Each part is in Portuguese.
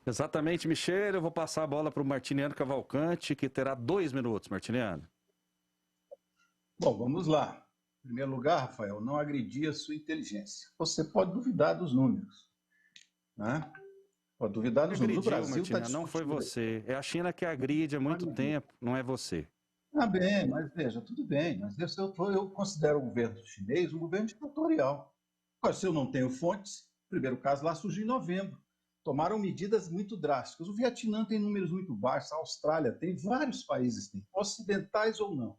Exatamente, Michele. Eu vou passar a bola para o Martiniano Cavalcante, que terá 2 minutos, Martiniano. Bom, vamos lá. Em primeiro lugar, Rafael, não agredir a sua inteligência. Você pode duvidar dos números, né? Pode duvidar dos números. O Agrediu, Brasil está Martiniano, não foi discutindo. você. É a China que agride há muito tempo, não é você. Ah, bem, mas veja, tudo bem, mas eu considero o governo chinês um governo ditatorial. Agora, se eu não tenho fontes, o primeiro caso lá surgiu em novembro. Tomaram medidas muito drásticas. O Vietnã tem números muito baixos, a Austrália tem, vários países têm, ocidentais ou não.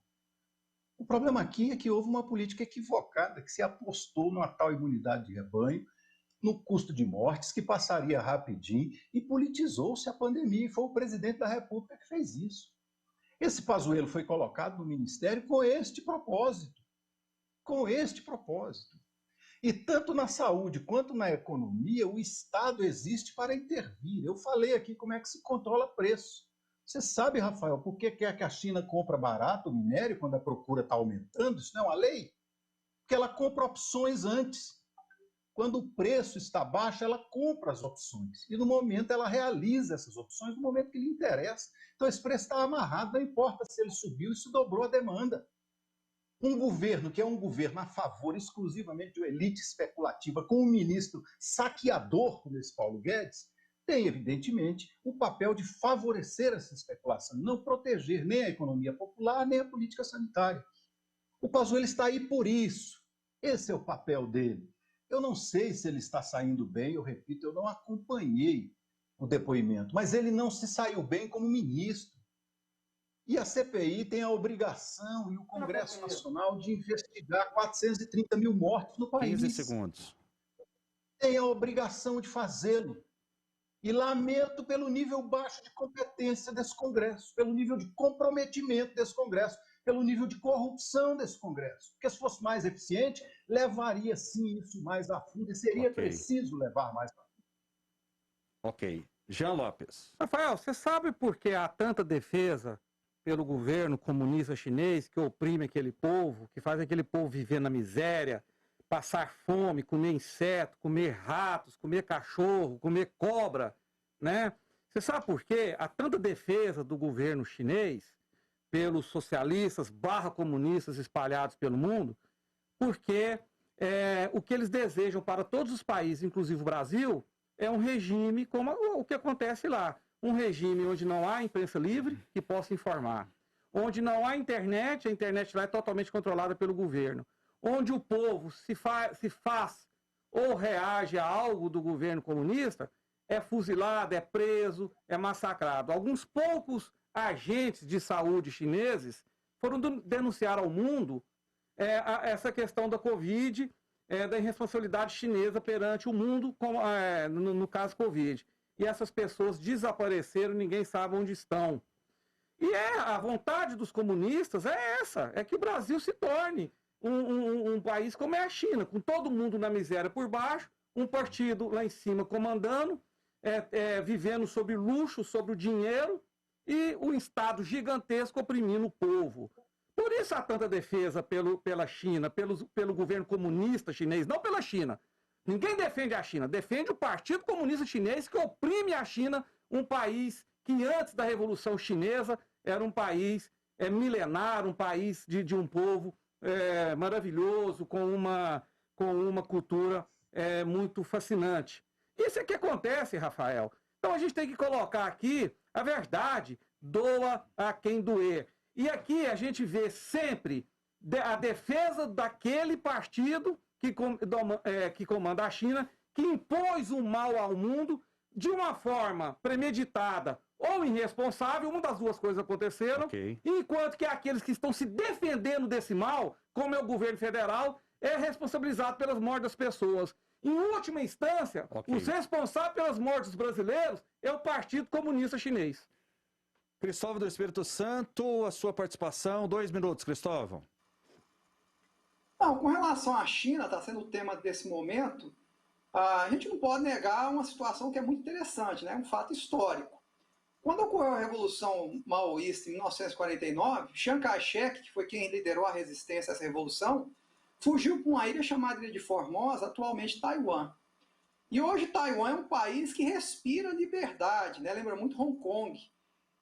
O problema aqui é que houve uma política equivocada, que se apostou numa tal imunidade de rebanho, no custo de mortes, que passaria rapidinho, e politizou-se a pandemia, e foi o presidente da República que fez isso. Esse Pazuello foi colocado no ministério com este propósito. Com este propósito. E tanto na saúde quanto na economia, o Estado existe para intervir. Eu falei aqui como é que se controla preço. Você sabe, Rafael, por que é que a China compra barato o minério quando a procura está aumentando? Isso não é uma lei? Porque ela compra opções antes. Quando o preço está baixo, ela compra as opções. E no momento ela realiza essas opções no momento que lhe interessa. Então esse preço está amarrado, não importa se ele subiu, isso dobrou a demanda. Um governo que é um governo a favor exclusivamente de uma elite especulativa, com um ministro saqueador como esse Paulo Guedes, tem, evidentemente, o papel de favorecer essa especulação, não proteger nem a economia popular, nem a política sanitária. O Pazuello está aí por isso. Esse é o papel dele. Eu não sei se ele está saindo bem, eu repito, eu não acompanhei o depoimento, mas ele não se saiu bem como ministro. E a CPI tem a obrigação, e o Congresso Nacional, de investigar 430 mil mortos no 15 país. segundos. Tem a obrigação de fazê-lo. E lamento pelo nível baixo de competência desse Congresso, pelo nível de comprometimento desse Congresso, pelo nível de corrupção desse Congresso. Porque se fosse mais eficiente, levaria sim isso mais a fundo e seria preciso levar mais a fundo. Ok. Jean Lopes. Rafael, você sabe por que há tanta defesa pelo governo comunista chinês que oprime aquele povo, que faz aquele povo viver na miséria, passar fome, comer inseto, comer ratos, comer cachorro, comer cobra, né? Você sabe por quê? Há tanta defesa do governo chinês pelos socialistas barra comunistas espalhados pelo mundo, porque o que eles desejam para todos os países, inclusive o Brasil, é um regime como o que acontece lá. Um regime onde não há imprensa livre que possa informar. Onde não há internet, a internet lá é totalmente controlada pelo governo. Onde o povo se faz ou reage a algo do governo comunista, é fuzilado, é preso, é massacrado. Alguns poucos agentes de saúde chineses foram denunciar ao mundo essa questão da Covid, da irresponsabilidade chinesa perante o mundo, no caso Covid. E essas pessoas desapareceram, ninguém sabe onde estão. E a vontade dos comunistas é essa, é que o Brasil se torne um país como é a China, com todo mundo na miséria por baixo, um partido lá em cima comandando, vivendo sobre luxo, sobre o dinheiro, e o Estado gigantesco oprimindo o povo. Por isso há tanta defesa pela China, pelo governo comunista chinês, não pela China. Ninguém defende a China, defende o Partido Comunista Chinês que oprime a China, um país que antes da Revolução Chinesa era um país milenar, um país de um povo maravilhoso, com uma cultura muito fascinante. Isso é que acontece, Rafael. Então a gente tem que colocar aqui a verdade, doa a quem doer. E aqui a gente vê sempre a defesa daquele partido que comanda a China, que impôs o mal ao mundo de uma forma premeditada ou irresponsável, uma das duas coisas aconteceram, enquanto que aqueles que estão se defendendo desse mal, como é o governo federal, é responsabilizado pelas mortes das pessoas. Em última instância, os responsáveis pelas mortes dos brasileiros é o Partido Comunista Chinês. Cristóvão do Espírito Santo, a sua participação, 2 minutos, Cristóvão. Não, com relação à China, está sendo o tema desse momento, a gente não pode negar uma situação que é muito interessante, né? Um fato histórico. Quando ocorreu a Revolução Maoísta em 1949, Chiang Kai-shek, que foi quem liderou a resistência a essa revolução, fugiu para uma ilha chamada Ilha de Formosa, atualmente Taiwan. E hoje Taiwan é um país que respira liberdade, né? Lembra muito Hong Kong.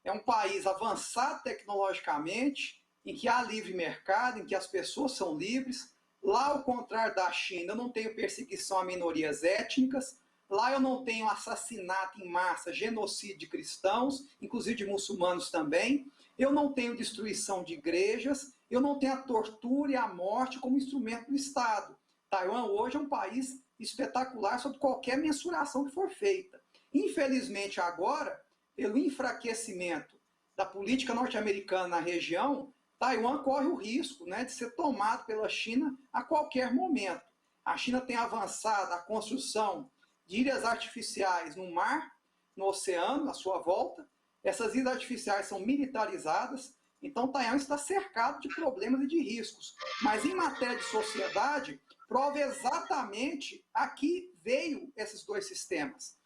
É um país avançado tecnologicamente, em que há livre mercado, em que as pessoas são livres. Lá, ao contrário da China, eu não tenho perseguição a minorias étnicas. Lá eu não tenho assassinato em massa, genocídio de cristãos, inclusive de muçulmanos também. Eu não tenho destruição de igrejas. Eu não tenho a tortura e a morte como instrumento do Estado. Taiwan hoje é um país espetacular sob qualquer mensuração que for feita. Infelizmente, agora, pelo enfraquecimento da política norte-americana na região, Taiwan corre o risco, né, de ser tomado pela China a qualquer momento. A China tem avançado a construção de ilhas artificiais no mar, no oceano, à sua volta. Essas ilhas artificiais são militarizadas, então Taiwan está cercado de problemas e de riscos. Mas em matéria de sociedade, prova exatamente a que veio esses dois sistemas.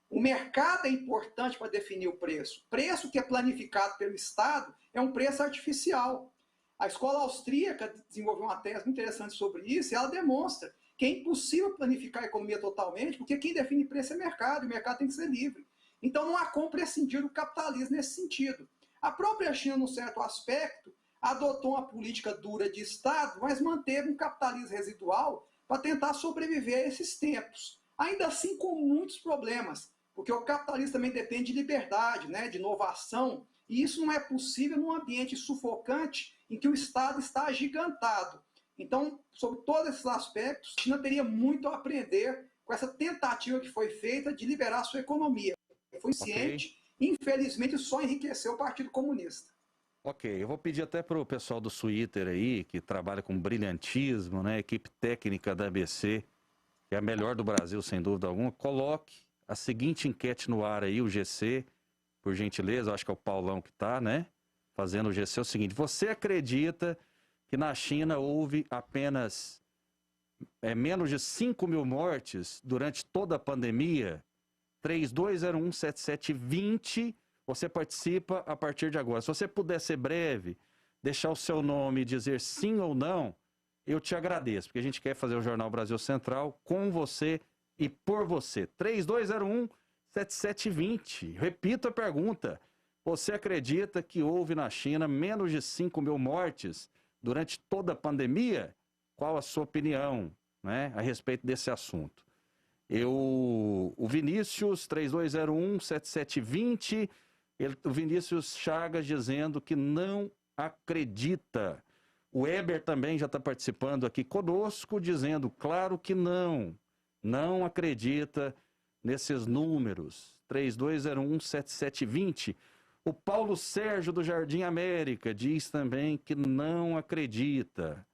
O mercado é importante para definir o preço. O preço que é planificado pelo Estado é um preço artificial. A escola austríaca desenvolveu uma tese muito interessante sobre isso e ela demonstra que é impossível planificar a economia totalmente, porque quem define preço é o mercado, e o mercado tem que ser livre. Então não há como prescindir do capitalismo nesse sentido. A própria China, num certo aspecto, adotou uma política dura de Estado, mas manteve um capitalismo residual para tentar sobreviver a esses tempos. Ainda assim, com muitos problemas, porque o capitalismo também depende de liberdade, né, de inovação, e isso não é possível num ambiente sufocante em que o Estado está agigantado. Então, sobre todos esses aspectos, a China teria muito a aprender com essa tentativa que foi feita de liberar a sua economia. Foi ciente, infelizmente só enriqueceu o Partido Comunista. Ok, eu vou pedir até para o pessoal do Twitter aí, que trabalha com brilhantismo, né, equipe técnica da ABC, que é a melhor do Brasil, sem dúvida alguma, coloque a seguinte enquete no ar aí, o GC, por gentileza, eu acho que é o Paulão que está, né, fazendo o GC, é o seguinte: você acredita que na China houve apenas menos de 5 mil mortes durante toda a pandemia? 32017720, você participa a partir de agora. Se você puder ser breve, deixar o seu nome e dizer sim ou não, eu te agradeço, porque a gente quer fazer o Jornal Brasil Central com você e por você. 32017720. Repito a pergunta. Você acredita que houve na China menos de 5 mil mortes durante toda a pandemia? Qual a sua opinião, né, a respeito desse assunto? O Vinícius, 32017720, o Vinícius Chagas dizendo que não acredita. O Eber também já está participando aqui conosco, dizendo, claro que não acredita nesses números. 32017720. O Paulo Sérgio do Jardim América diz também que não acredita.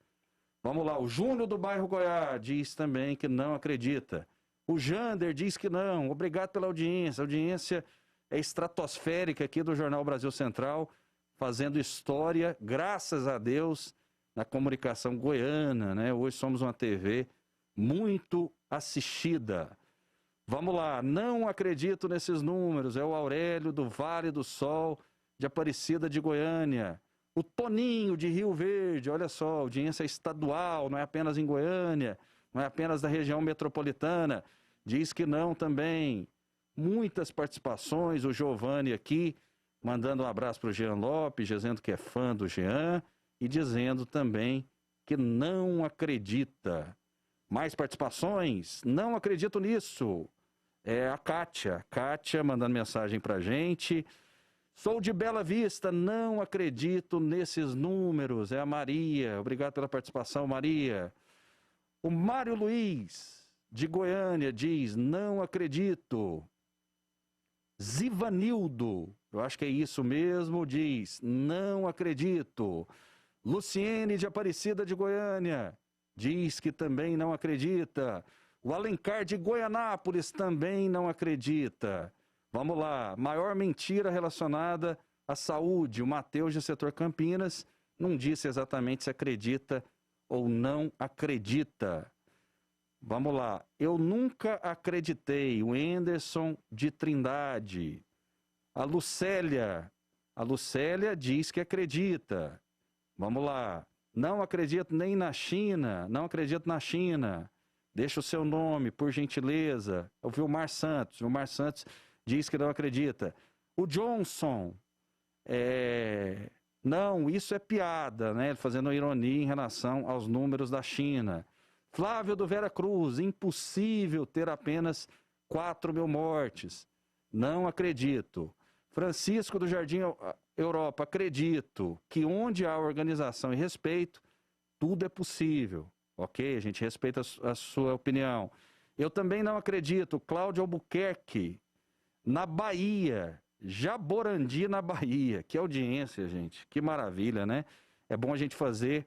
Vamos lá, o Júnior do bairro Goiás diz também que não acredita. O Jander diz que não. Obrigado pela audiência. A audiência é estratosférica aqui do Jornal Brasil Central, fazendo história, graças a Deus, na comunicação goiana, né? Hoje somos uma TV muito assistida. Vamos lá, não acredito nesses números. É o Aurélio do Vale do Sol, de Aparecida de Goiânia. O Toninho de Rio Verde, olha só, audiência estadual, não é apenas em Goiânia, não é apenas da região metropolitana. Diz que não também. Muitas participações, o Giovanni aqui, mandando um abraço para o Jean Lopes, dizendo que é fã do Jean e dizendo também que não acredita. Mais participações? Não acredito nisso. É a Kátia mandando mensagem para a gente. Sou de Bela Vista, não acredito nesses números. É a Maria, obrigado pela participação, Maria. O Mário Luiz, de Goiânia, diz, não acredito. Zivanildo, eu acho que é isso mesmo, diz, não acredito. Luciene, de Aparecida de Goiânia, diz que também não acredita. O Alencar, de Goianápolis, também não acredita. Vamos lá, maior mentira relacionada à saúde. O Matheus, de Setor Campinas, não disse exatamente se acredita ou não acredita. Vamos lá, eu nunca acreditei. O Anderson de Trindade. A Lucélia diz que acredita. Vamos lá, não acredito nem na China, não acredito na China. deixa o seu nome, por gentileza. É o Vilmar Santos. Vilmar Santos diz que não acredita. O Johnson, não, isso é piada, né? Fazendo ironia em relação aos números da China. Flávio do Vera Cruz, impossível ter apenas 4.000 mortes. Não acredito. Francisco do Jardim Europa, acredito que onde há organização e respeito, tudo é possível. Ok? A gente respeita a sua opinião. Eu também não acredito. Cláudio Albuquerque, na Bahia, Jaborandi, na Bahia. Que audiência, gente. Que maravilha, né? É bom a gente fazer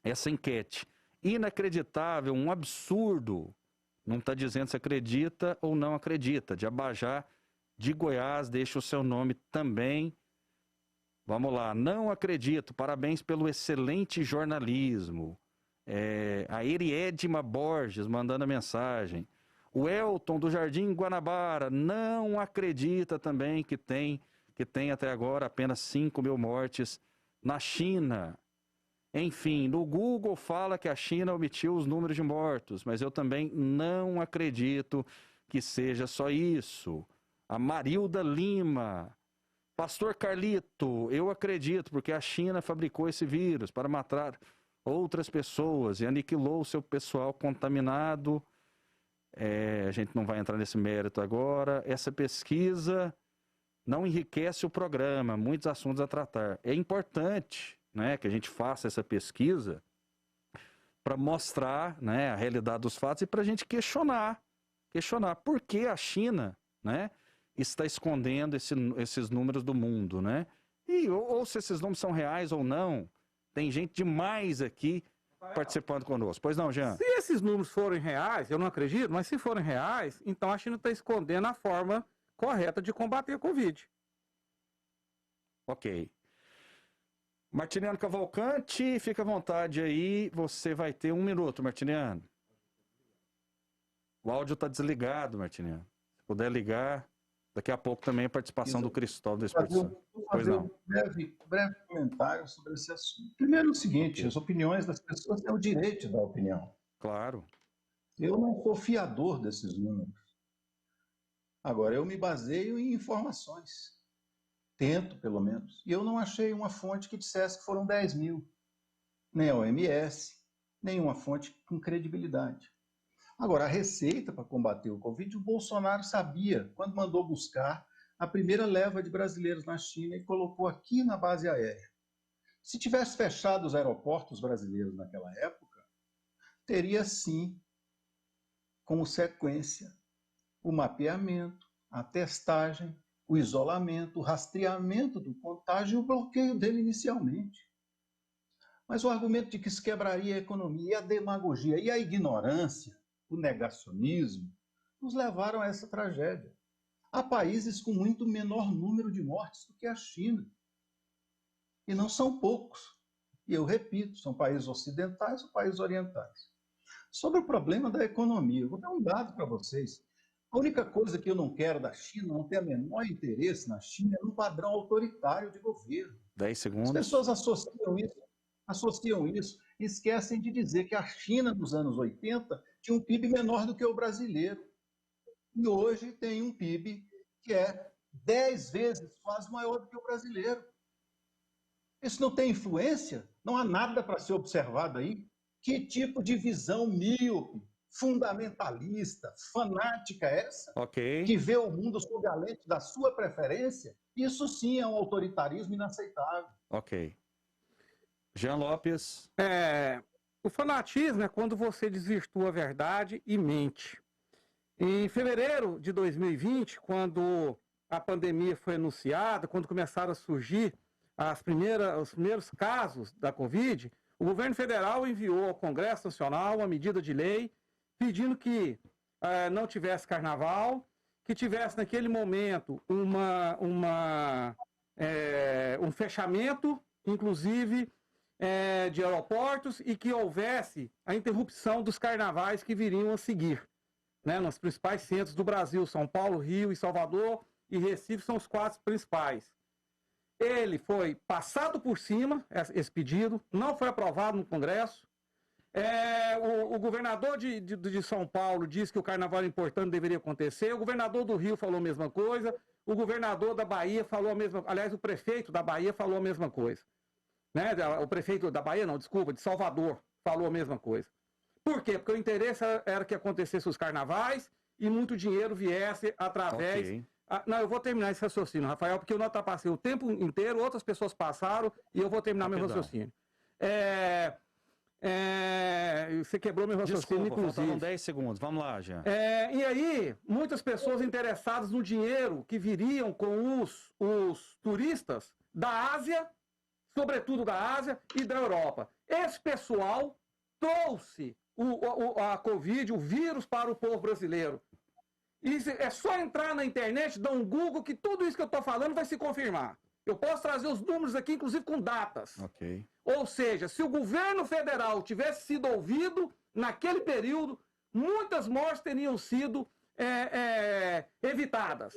essa enquete. Inacreditável, um absurdo. Não está dizendo se acredita ou não acredita. De Abajá, de Goiás, deixa o seu nome também. Vamos lá. Não acredito. Parabéns pelo excelente jornalismo. A Eriedma Borges mandando a mensagem. O Elton do Jardim Guanabara não acredita também que tem até agora apenas 5.000 mortes na China. Enfim, no Google fala que a China omitiu os números de mortos, mas eu também não acredito que seja só isso. A Marilda Lima. Pastor Carlito, eu acredito, porque a China fabricou esse vírus para matar outras pessoas e aniquilou o seu pessoal contaminado. A gente não vai entrar nesse mérito agora. Essa pesquisa não enriquece o programa, muitos assuntos a tratar. É importante, né, que a gente faça essa pesquisa para mostrar, né, a realidade dos fatos e para a gente questionar por que a China, né, está escondendo esses números do mundo, né? Ou se esses números são reais ou não. Tem gente demais aqui participando conosco. Pois não, Jean? Se esses números forem reais, eu não acredito, mas se forem reais, então a China está escondendo a forma correta de combater a Covid. Ok. Martiniano Cavalcante, fica à vontade aí. Você vai ter 1 minuto, Martiniano. O áudio está desligado, Martiniano. Se puder ligar, daqui a pouco também a participação do Cristóvão do Espírito Santo. Vou fazer um breve comentário sobre esse assunto. Primeiro, o seguinte: as opiniões das pessoas têm o direito de dar opinião. Claro. Eu não sou fiador desses números. Agora, eu me baseio em informações. Tento, pelo menos. E eu não achei uma fonte que dissesse que foram 10.000. Nem a OMS, nenhuma fonte com credibilidade. Agora, a receita para combater o Covid, o Bolsonaro sabia quando mandou buscar a primeira leva de brasileiros na China e colocou aqui na base aérea. Se tivesse fechado os aeroportos brasileiros naquela época, teria sim como sequência o mapeamento, a testagem, o isolamento, o rastreamento do contágio e o bloqueio dele inicialmente. Mas o argumento de que isso quebraria a economia, e a demagogia e a ignorância, o negacionismo, nos levaram a essa tragédia. Há países com muito menor número de mortes do que a China. E não são poucos. E eu repito, são países ocidentais ou países orientais. Sobre o problema da economia, eu vou dar um dado para vocês. A única coisa que eu não quero da China, não tenho o menor interesse na China, é um padrão autoritário de governo. 10 segundos. As pessoas associam isso e esquecem de dizer que a China, nos anos 80, tinha um PIB menor do que o brasileiro. E hoje tem um PIB que é 10 vezes quase maior do que o brasileiro. Isso não tem influência? Não há nada para ser observado aí? Que tipo de visão míope, fundamentalista, fanática é essa? Ok. Que vê o mundo sob a lente da sua preferência? Isso sim é um autoritarismo inaceitável. Ok. Jean Lopes. O fanatismo é quando você desvirtua a verdade e mente. Em fevereiro de 2020, quando a pandemia foi anunciada, quando começaram a surgir os primeiros casos da Covid, o governo federal enviou ao Congresso Nacional uma medida de lei pedindo que não tivesse carnaval, que tivesse naquele momento um fechamento, inclusive, de aeroportos, e que houvesse a interrupção dos carnavais que viriam a seguir, né, nos principais centros do Brasil. São Paulo, Rio e Salvador e Recife são os 4 principais. Ele foi passado por cima, esse pedido, não foi aprovado no Congresso. O governador de São Paulo disse que o carnaval era importante, deveria acontecer. O governador do Rio falou a mesma coisa. O governador da Bahia falou a mesma coisa. Aliás, o prefeito da Bahia falou a mesma coisa. Né? O prefeito da Bahia, não, desculpa, de Salvador, falou a mesma coisa. Por quê? Porque o interesse era que acontecesse os carnavais e muito dinheiro viesse através... Ok. Não, eu vou terminar esse raciocínio, Rafael, porque eu não passei o tempo inteiro, outras pessoas passaram e eu vou terminar meu raciocínio. Você quebrou meu raciocínio, Desculpa, inclusive. faltavam 10 segundos. Vamos lá, Jean. E aí, muitas pessoas interessadas no dinheiro que viriam com os turistas da Ásia, sobretudo da Ásia e da Europa. Esse pessoal trouxe a Covid, o vírus, para o povo brasileiro. E é só entrar na internet, dar um Google, que tudo isso que eu estou falando vai se confirmar. Eu posso trazer os números aqui, inclusive com datas. Ok. Ou seja, se o governo federal tivesse sido ouvido naquele período, muitas mortes teriam sido evitadas.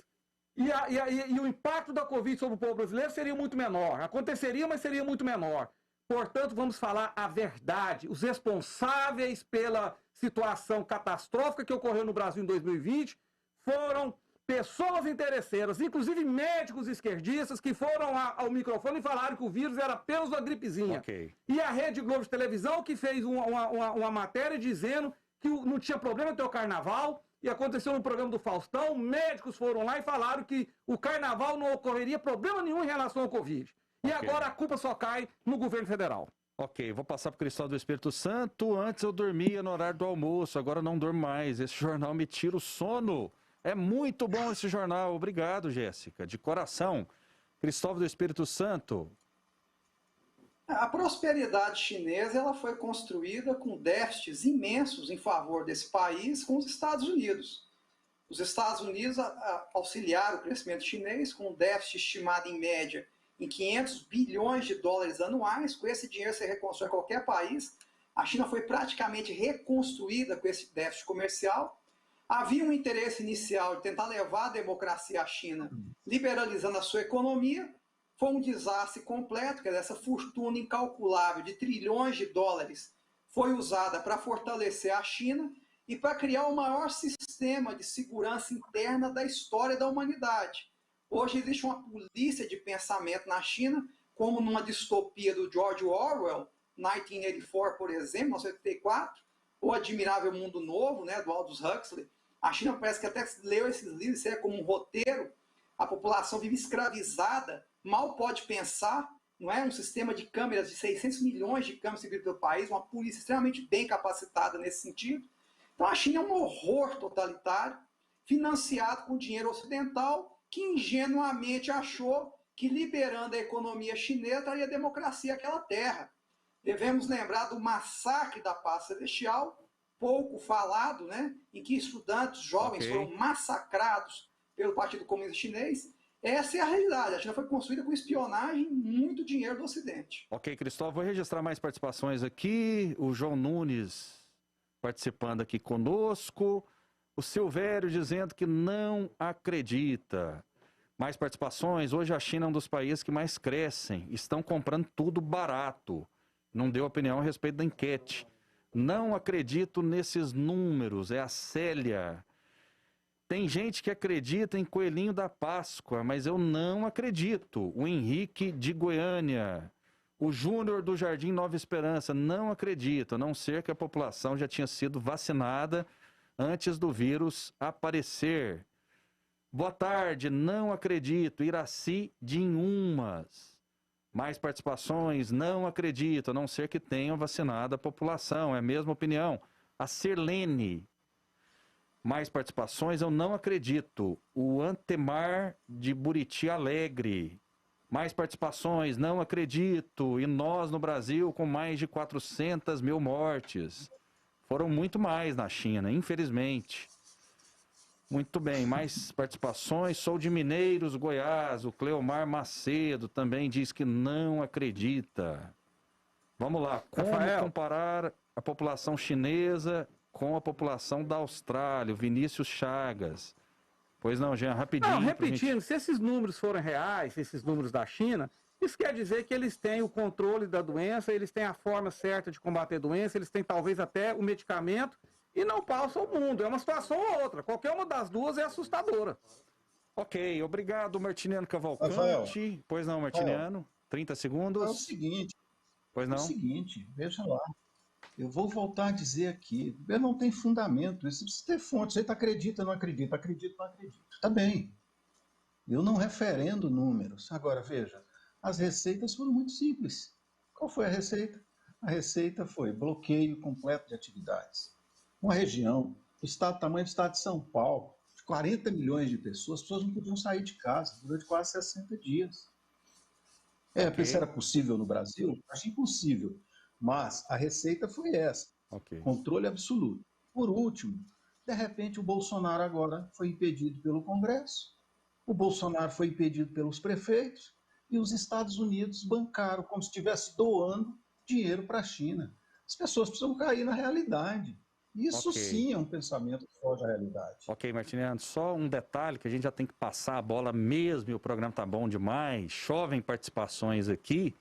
E o impacto da Covid sobre o povo brasileiro seria muito menor. Aconteceria, mas seria muito menor. Portanto, vamos falar a verdade. Os responsáveis pela situação catastrófica que ocorreu no Brasil em 2020 foram pessoas interesseiras, inclusive médicos esquerdistas, que foram ao microfone e falaram que o vírus era apenas uma gripezinha. Ok. E a Rede Globo de Televisão, que fez uma matéria dizendo que não tinha problema ter o carnaval, e aconteceu no programa do Faustão, médicos foram lá e falaram que o carnaval não ocorreria problema nenhum em relação ao Covid. E agora a culpa só cai no governo federal. Ok, vou passar para o Cristóvão do Espírito Santo. Antes eu dormia no horário do almoço, agora não durmo mais. Esse jornal me tira o sono. É muito bom esse jornal. Obrigado, Jéssica, de coração. Cristóvão do Espírito Santo. A prosperidade chinesa ela foi construída com déficits imensos em favor desse país com os Estados Unidos. Os Estados Unidos auxiliaram o crescimento chinês com um déficit estimado em média em 500 bilhões de dólares anuais. Com esse dinheiro você reconstrói qualquer país. A China foi praticamente reconstruída com esse déficit comercial. Havia um interesse inicial de tentar levar a democracia à China, liberalizando a sua economia. Foi um desastre completo, que essa fortuna incalculável de trilhões de dólares foi usada para fortalecer a China e para criar o maior sistema de segurança interna da história da humanidade. Hoje existe uma polícia de pensamento na China, como numa distopia do George Orwell, 1984, por exemplo, 1984, ou Admirável Mundo Novo, né, do Aldous Huxley. A China parece que até leu esses livros, isso é como um roteiro. A população vive escravizada, mal pode pensar, não é? Um sistema de câmeras, de 600 milhões de câmeras pelo país, uma polícia extremamente bem capacitada nesse sentido. Então a China é um horror totalitário, financiado com dinheiro ocidental, que ingenuamente achou que liberando a economia chinesa traria democracia àquela terra. Devemos lembrar do massacre da Paz Celestial, pouco falado, né? Em que estudantes jovens foram massacrados pelo Partido Comunista Chinês. Essa é a realidade. A China foi construída com espionagem e muito dinheiro do Ocidente. Ok, Cristóvão, vou registrar mais participações aqui. O João Nunes participando aqui conosco. O Silvério dizendo que não acredita. Mais participações. Hoje a China é um dos países que mais crescem. Estão comprando tudo barato. Não deu opinião a respeito da enquete. Não acredito nesses números. É a Célia. Tem gente que acredita em Coelhinho da Páscoa, mas eu não acredito. O Henrique de Goiânia. O Júnior do Jardim Nova Esperança. Não acredito, a não ser que a população já tinha sido vacinada antes do vírus aparecer. Boa tarde, não acredito. Iraci de Inhumas. Mais participações, não acredito, a não ser que tenham vacinado a população. É a mesma opinião. A Sirlene. Mais participações, eu não acredito. O Antemar de Buriti Alegre. Mais participações, não acredito. E nós no Brasil com mais de 400 mil mortes. Foram muito mais na China, infelizmente. Muito bem, mais participações. Sou de Mineiros, Goiás. O Cleomar Macedo também diz que não acredita. Vamos lá. Como comparar a população chinesa com a população da Austrália? O Vinícius Chagas. Pois não, Jean, rapidinho. Não, repetindo, se esses números forem reais, esses números da China, Isso quer dizer que eles têm o controle da doença, eles têm a forma certa de combater a doença, eles têm talvez até o medicamento e não passam o mundo. É uma situação ou outra. Qualquer uma das duas é assustadora. Ok, obrigado, Martiniano Cavalcante. Rafael, Pois não, Martiniano? 30 é o segundos. seguinte, Pois não? veja lá. Eu vou voltar a dizer aqui, não tem fundamento, isso precisa ter fonte. Você acredita, não acredita, acredita, não acredita. Tá bem. Eu não referendo números. Agora, veja, as receitas foram muito simples. Qual foi a receita? A receita foi bloqueio completo de atividades. Uma região, do tamanho do estado de São Paulo, de 40 milhões de pessoas, as pessoas não podiam sair de casa durante quase 60 dias. Ok. Isso era possível no Brasil? Acho impossível. Mas a receita foi essa. Ok. Controle absoluto. Por último, de repente o Bolsonaro agora foi impedido pelo Congresso, o Bolsonaro foi impedido pelos prefeitos e os Estados Unidos bancaram como se estivesse doando dinheiro para a China. As pessoas precisam cair na realidade. Isso Ok. sim é um pensamento que foge da realidade. Ok, Martiniano, só um detalhe que a gente já tem que passar a bola mesmo e o programa tá bom demais, chovem participações aqui.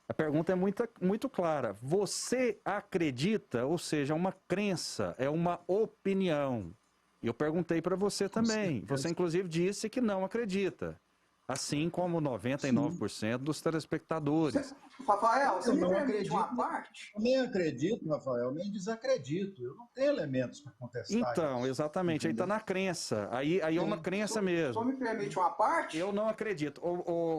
A pergunta é muito clara. Você acredita, ou seja, uma crença, é uma opinião. E eu perguntei para você também. Você, inclusive, disse que não acredita. Assim como 99% dos telespectadores. Rafael, você Eu me não permite uma acredito, parte? eu nem acredito, Rafael, nem desacredito. Eu não tenho elementos para contestar Então, isso. exatamente, aí está Entendeu? na crença. Aí é uma crença Só mesmo. me permite uma parte? Eu não acredito.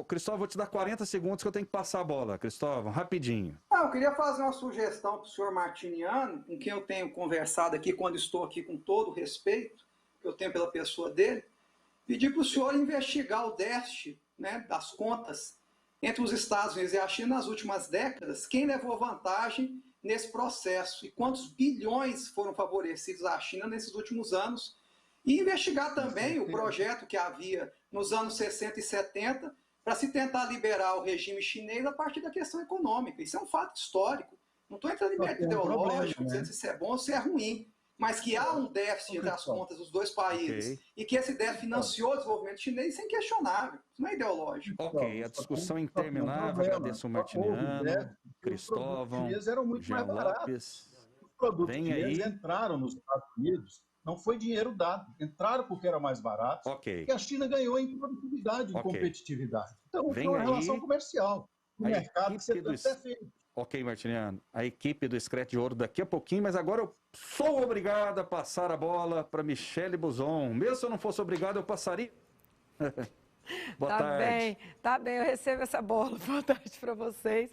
Cristóvão, vou te dar 40 segundos que eu tenho que passar a bola. Cristóvão, rapidinho. Eu queria fazer uma sugestão para o senhor Martiniano, com quem eu tenho conversado aqui, quando estou aqui com todo o respeito que eu tenho pela pessoa dele, pedir para o senhor investigar o déficit, né, das contas entre os Estados Unidos e a China nas últimas décadas, quem levou vantagem nesse processo e quantos bilhões foram favorecidos à China nesses últimos anos, e investigar também o projeto que havia nos anos 60 e 70 para se tentar liberar o regime chinês a partir da questão econômica. Isso é um fato histórico. Não estou entrando em mérito ideológico, dizendo se isso é bom ou se é ruim, mas que há um déficit entre as contas dos dois países e que esse déficit financiou o desenvolvimento chinês, isso é inquestionável. Isso não é ideológico. Ok, a discussão é interminável. Agradeço o Martiniano, Cristóvão, Eram muito Jean mais baratos. Lopes. Os produtos Vem chineses aí. entraram nos Estados Unidos, não foi dinheiro dado, entraram porque era mais barato, Ok. e a China ganhou em produtividade, em Ok. competitividade. Então, Vem foi uma aí relação comercial. O a mercado que você equipe do deve ter feito. Ok, Martiniano. A equipe do Scratch de Ouro daqui a pouquinho, mas agora eu sou obrigado a passar a bola para Michele Buzon. Mesmo se eu não fosse obrigado, eu passaria. Boa tarde. Tá bem, eu recebo essa bola. Boa tarde para vocês.